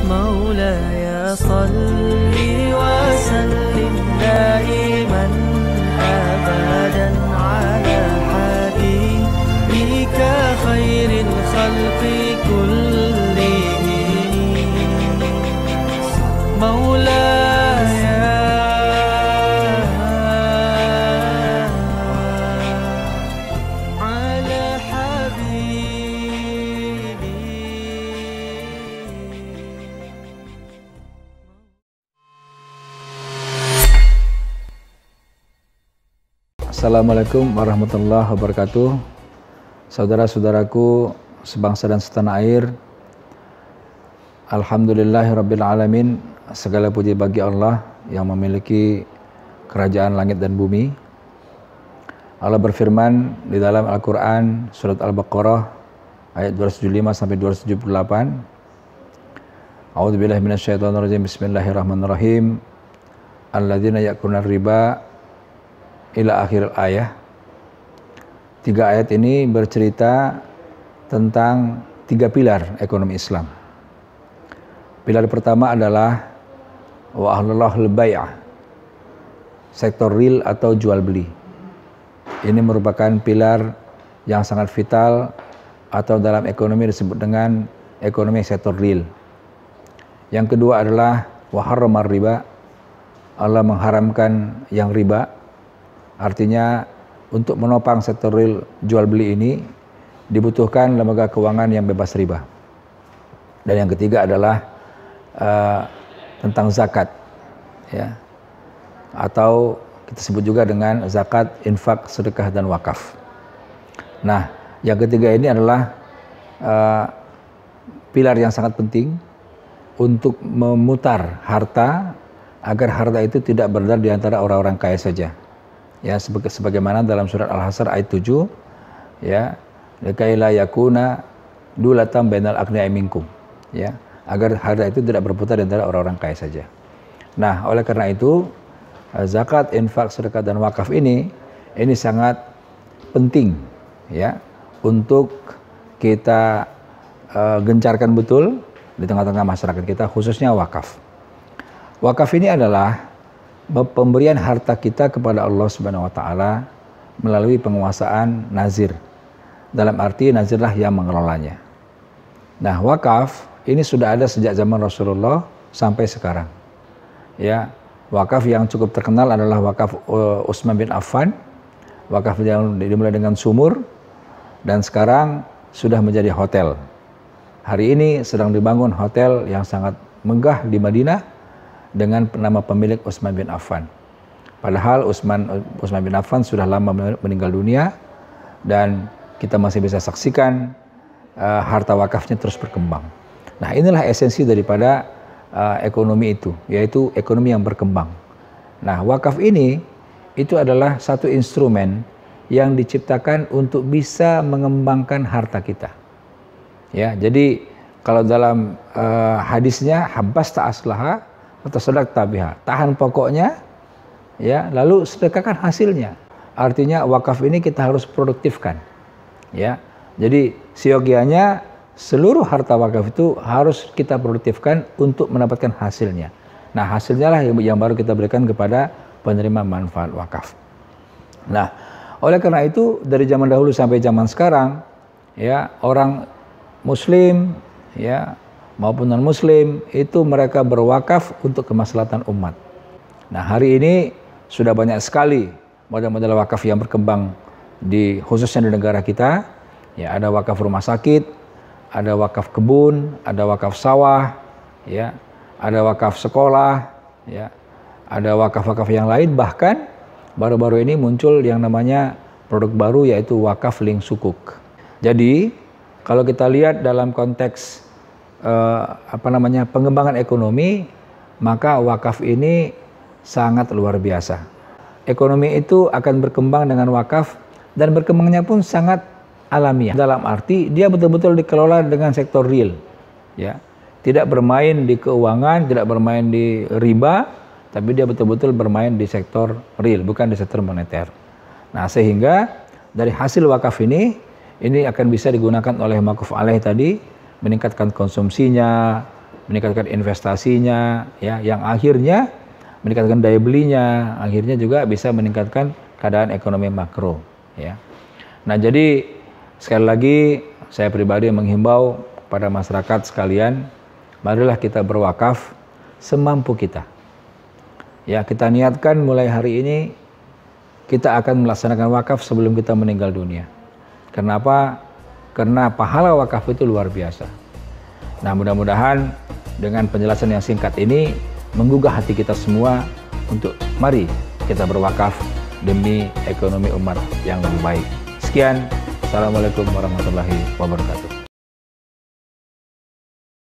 مولاي صل وسلم دائما أبدا على حبيبك خير الخلق كلهم مولاي على حبيبي. Assalamualaikum warahmatullahi wabarakatuh. Saudara-saudaraku sebangsa dan setanah air, alhamdulillahirrabbilalamin. Segala puji bagi Allah yang memiliki kerajaan langit dan bumi. Allah berfirman di dalam Al-Quran surat Al-Baqarah ayat 275 sampai 278. A'udzubillahi minasyaitonirrajim. Bismillahirrahmanirrahim. Alladzina ya'kuluna riba ila akhir ayat. 3 ayat ini bercerita tentang 3 pilar ekonomi Islam. Pilar pertama adalah wa ahlullahul bai'ah, sektor real atau jual beli. Ini merupakan pilar yang sangat vital atau dalam ekonomi disebut dengan ekonomi sektor real. Yang kedua adalah wa harramar riba, Allah mengharamkan yang riba. Artinya untuk menopang sektor real jual beli ini dibutuhkan lembaga keuangan yang bebas riba. Dan yang ketiga adalah tentang zakat, ya, atau kita sebut juga dengan zakat, infak, sedekah dan wakaf. Nah, yang ketiga ini adalah pilar yang sangat penting untuk memutar harta agar harta itu tidak beredar di antara orang-orang kaya saja. Ya, sebagaimana dalam surat Al-Hasr ayat 7, ya, likai la yakuna dulatan bainal aghniya'i minkum, ya, agar harta itu tidak berputar di antara orang-orang kaya saja. Nah, oleh karena itu zakat, infak, sedekah dan wakaf ini sangat penting, ya, untuk kita gencarkan betul di tengah-tengah masyarakat kita, khususnya wakaf. Wakaf ini adalah pemberian harta kita kepada Allah Subhanahu wa taala melalui penguasaan nazir. Dalam arti nazirlah yang mengelolanya. Nah, wakaf ini sudah ada sejak zaman Rasulullah sampai sekarang. Ya, wakaf yang cukup terkenal adalah wakaf Utsman bin Affan. Wakaf yang dimulai dengan sumur dan sekarang sudah menjadi hotel. Hari ini sedang dibangun hotel yang sangat megah di Madinah dengan nama pemilik Utsman bin Affan. Padahal Utsman bin Affan sudah lama meninggal dunia dan kita masih bisa saksikan harta wakafnya terus berkembang. Nah, inilah esensi daripada ekonomi itu, yaitu ekonomi yang berkembang. Nah, wakaf ini itu adalah satu instrumen yang diciptakan untuk bisa mengembangkan harta kita. Ya, jadi kalau dalam hadisnya habas ta'aslaha atau sedekah biha, tahan pokoknya, ya, lalu sedekahkan hasilnya. Artinya wakaf ini kita harus produktifkan, ya. Jadi siogianya seluruh harta wakaf itu harus kita produktifkan untuk mendapatkan hasilnya. Nah, hasilnya lah yang baru kita berikan kepada penerima manfaat wakaf. Nah, oleh karena itu dari zaman dahulu sampai zaman sekarang, ya, orang Muslim, ya, maupun non-Muslim itu mereka berwakaf untuk kemaslahatan umat. Nah, hari ini sudah banyak sekali model-model wakaf yang berkembang khususnya di negara kita. Ya, ada wakaf rumah sakit, ada wakaf kebun, ada wakaf sawah, ya, ada wakaf sekolah, ya, ada wakaf-wakaf yang lain. Bahkan baru-baru ini muncul yang namanya produk baru yaitu wakaf link sukuk. Jadi kalau kita lihat dalam konteks pengembangan ekonomi, maka wakaf ini sangat luar biasa. Ekonomi itu akan berkembang dengan wakaf dan berkembangnya pun sangat alamiah. Dalam arti dia betul-betul dikelola dengan sektor real, ya. Tidak bermain di keuangan, tidak bermain di riba, tapi dia betul-betul bermain di sektor real, bukan di sektor moneter. Nah, sehingga dari hasil wakaf ini akan bisa digunakan oleh makuf alaih tadi, meningkatkan konsumsinya, meningkatkan investasinya, ya, yang akhirnya meningkatkan daya belinya, akhirnya juga bisa meningkatkan keadaan ekonomi makro, ya. Nah, jadi sekali lagi saya pribadi menghimbau pada masyarakat sekalian, marilah kita berwakaf semampu kita. Ya, kita niatkan mulai hari ini kita akan melaksanakan wakaf sebelum kita meninggal dunia. Kenapa? Karena pahala wakaf itu luar biasa. Nah, mudah-mudahan dengan penjelasan yang singkat ini menggugah hati kita semua untuk mari kita berwakaf demi ekonomi umat yang lebih baik. Sekian, Assalamualaikum warahmatullahi wabarakatuh.